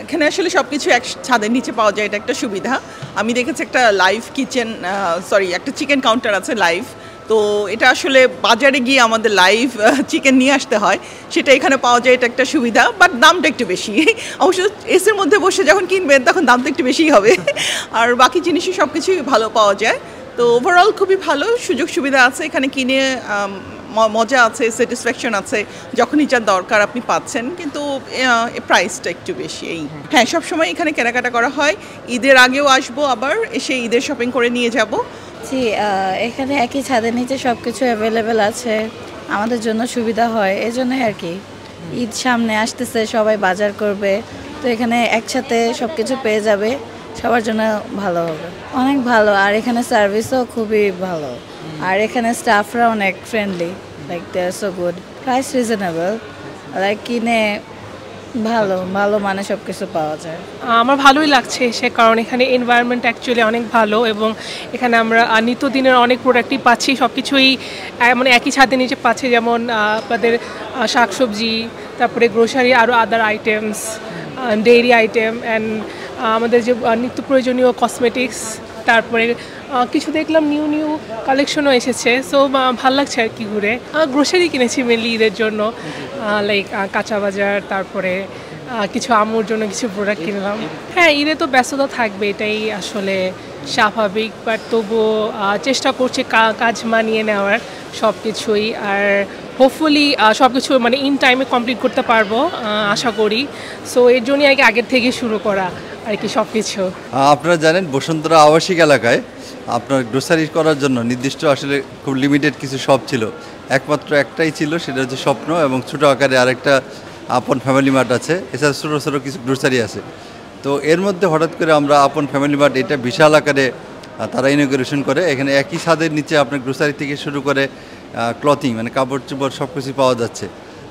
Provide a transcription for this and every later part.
এখানে আসলে সব কিছু এক ছাদের নিচে পাওয়া যায়, এটা একটা সুবিধা। আমি দেখেছি একটা লাইভ কিচেন, একটা চিকেন কাউন্টার আছে লাইভ। তো এটা আসলে বাজারে গিয়ে আমাদের লাইভ চিকেন নিয়ে আসতে হয়, সেটা এখানে পাওয়া যায়, এটা একটা সুবিধা। বাট দামটা একটু বেশি। অবশ্য এসির মধ্যে বসে যখন কিনবেন তখন দাম তো একটু বেশিই হবে। আর বাকি জিনিসই সব কিছুই ভালো পাওয়া যায়। তো ওভারঅল খুবই ভালো, সুযোগ সুবিধা আছে এখানে, কিনে মজা আছে, স্যাটিসফ্যাকশন আছে, যখনই যা দরকার আপনি পাচ্ছেন। কিন্তু প্রাইসটা একটু বেশি। হ্যাঁ, সবসময় এখানে কেনাকাটা করা হয়। ঈদের আগেও আসবো, আবার এসে ঈদের শপিং করে নিয়ে যাব। জি, এখানে একই ছাদের নিচে সব কিছু অ্যাভেলেবেল আছে, আমাদের জন্য সুবিধা হয়, এই জন্যই আর কি। ঈদ সামনে আসতেছে, সবাই বাজার করবে, তো এখানে একসাথে সব কিছু পেয়ে যাবে, সবার জন্য ভালো হবে, অনেক ভালো। আর এখানে সার্ভিসও খুবই ভালো, আর এখানে স্টাফরা অনেক friendly, like they are so good, price reasonable, like কিনে ভালো ভালো মানে সব কিছু পাওয়া যায়। আমার ভালোই লাগছে এসে, কারণ এখানে এনভায়রনমেন্ট অ্যাকচুয়ালি অনেক ভালো, এবং এখানে আমরা নিত্যদিনের অনেক প্রোডাক্টই পাচ্ছি, সব কিছুই মানে একই ছাদের নিচে পাচ্ছি, যেমন আপনাদের শাকসবজি, তারপরে গ্রোসারি, আরও আদার আইটেমস, ডেইরি আইটেম, অ্যান্ড আমাদের যে নিত্য প্রয়োজনীয় কসমেটিক্স, তারপরে কিছু দেখলাম নিউ কালেকশনও এসেছে। সো ভালো লাগছে আর কি ঘুরে। গ্রোসারি কিনেছি মেনলি ঈদের জন্য, লাইক কাঁচা বাজার, তারপরে কিছু আম্মুর জন্য কিছু প্রোডাক্ট কিনলাম। হ্যাঁ, ঈদে তো ব্যস্ততা থাকবে, এটাই আসলে স্বাভাবিক, বাট তবুও চেষ্টা করছি কাজ মানিয়ে নেওয়ার সব কিছুই, আর হোপফুলি সব কিছু মানে ইন টাইমে কমপ্লিট করতে পারবো আশা করি। সো এর জন্যই আর কি আগের থেকে শুরু করা আর কি সব কিছু। আপনারা জানেন বসুন্ধরা আবাসিক এলাকায় আপনার গ্রোসারি করার জন্য নির্দিষ্ট আসলে খুব লিমিটেড কিছু শপ ছিল, একমাত্র একটাই ছিল, সেটা হচ্ছে স্বপ্ন, এবং ছোটো আকারে আরেকটা আপন ফ্যামিলি মার্ট আছে, এছাড়া ছোটো ছোটো কিছু গ্রোসারি আছে। তো এর মধ্যে হঠাৎ করে আমরা আপন ফ্যামিলি মার্ট, এটা বিশাল আকারে তারা ইনোগ্রেশন করে। এখানে একই ছাদের নিচে আপনার গ্রোসারি থেকে শুরু করে ক্লথিং মানে কাপড় চোপড় সব কিছু পাওয়া যাচ্ছে।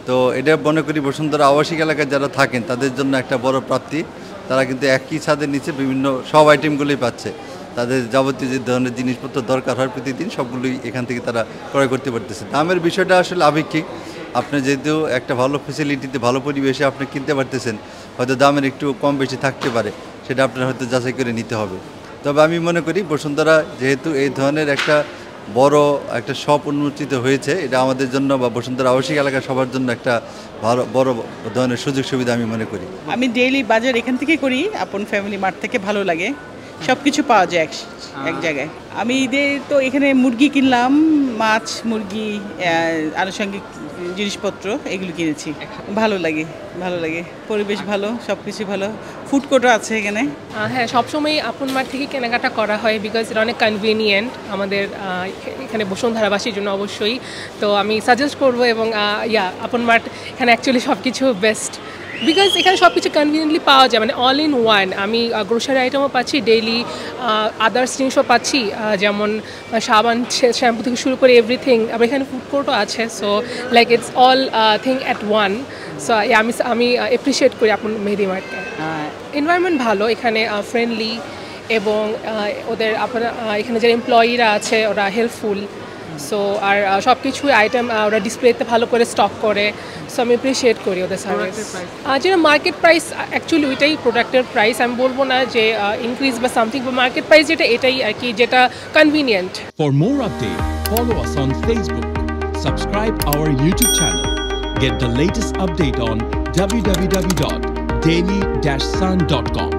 তো এটা মনে করি বসুন্ধরা আবাসিক এলাকায় যারা থাকেন তাদের জন্য একটা বড় প্রাপ্তি। তারা কিন্তু একই ছাদের নিচে বিভিন্ন সব আইটেমগুলোই পাচ্ছে, তাদের যাবতীয় যে ধরনের জিনিসপত্র দরকার হয় প্রতিদিন সবগুলোই এখান থেকে তারা ক্রয় করতে পারতেছে। দামের বিষয়টা আসলে আপেক্ষিক, আপনি যেহেতু একটা ভালো ফ্যাসিলিটিতে ভালো পরিবেশে আপনি কিনতে পারতেছেন, হয়তো দামের একটু কম বেশি থাকতে পারে, সেটা আপনার হয়তো যাচাই করে নিতে হবে। তবে আমি মনে করি বসুন্ধরা যেহেতু এই ধরনের একটা বড় একটা শপ উন্মোচিত হয়েছে, এটা আমাদের জন্য বা বসুন্ধরা আবাসিক এলাকা সবার জন্য একটা ভালো বড় ধরনের সুযোগ সুবিধা আমি মনে করি। আমি ডেইলি বাজার এখান থেকে করি, আপন ফ্যামিলি মার্ট থেকে, ভালো লাগে, সব কিছু পাওয়া যায় এক জায়গায়। আমি ঈদে তো এখানে মুরগি কিনলাম, মাছ, মুরগি, আনুষঙ্গিক জিনিসপত্র এগুলো কিনেছি। ভালো লাগে, পরিবেশ ভালো, সব কিছু ভালো, ফুড কোর্টও আছে এখানে। হ্যাঁ, সবসময় আপন মার্ট থেকে কেনাকাটা করা হয়, বিকজ এটা অনেক কনভিনিয়েন্ট আমাদের এখানে বসুন্ধরাবাসীর জন্য অবশ্যই। তো আমি সাজেস্ট করবো, এবং আপন মার্ট এখানে অ্যাকচুয়ালি সব কিছু বেস্ট, বিকজ এখানে সব কিছু কনভিনিয়েন্টলি পাওয়া যায়, মানে অল ইন ওয়ান। আমি গ্রোসারি আইটেমও পাচ্ছি, ডেইলি আদার্স জিনিসও পাচ্ছি, যেমন সাবান, শ্যাম্পু থেকে শুরু করে এভরিথিং। আবার এখানে ফুড কোর্টও আছে, so like it's all thing at one. So আমি অ্যাপ্রিসিয়েট করি আপন মেহেদি মার্টকে। এনভায়রনমেন্ট ভালো, এখানে ফ্রেন্ডলি, এবং ওদের আপনার এখানে যারা এমপ্লয়িরা আছে ওরা হেল্পফুল। সো আর সব কিছু আইটেম ওরা ডিসপ্লেতে ভালো করে স্টক করে, সো আমি অ্যাপ্রিসিয়েট করি ওদের সার্ভিস। যেটা মার্কেট প্রাইস অ্যাকচুয়ালি ওইটাই প্রোডাক্টের প্রাইস, আমি বলবো না যে ইনক্রিজ বা সামথিং, বা মার্কেট প্রাইস যেটা এটাই আর কি, যেটা convenient. For more update follow us on Facebook, subscribe our YouTube channel, get the latest update on www.daily-sun.com.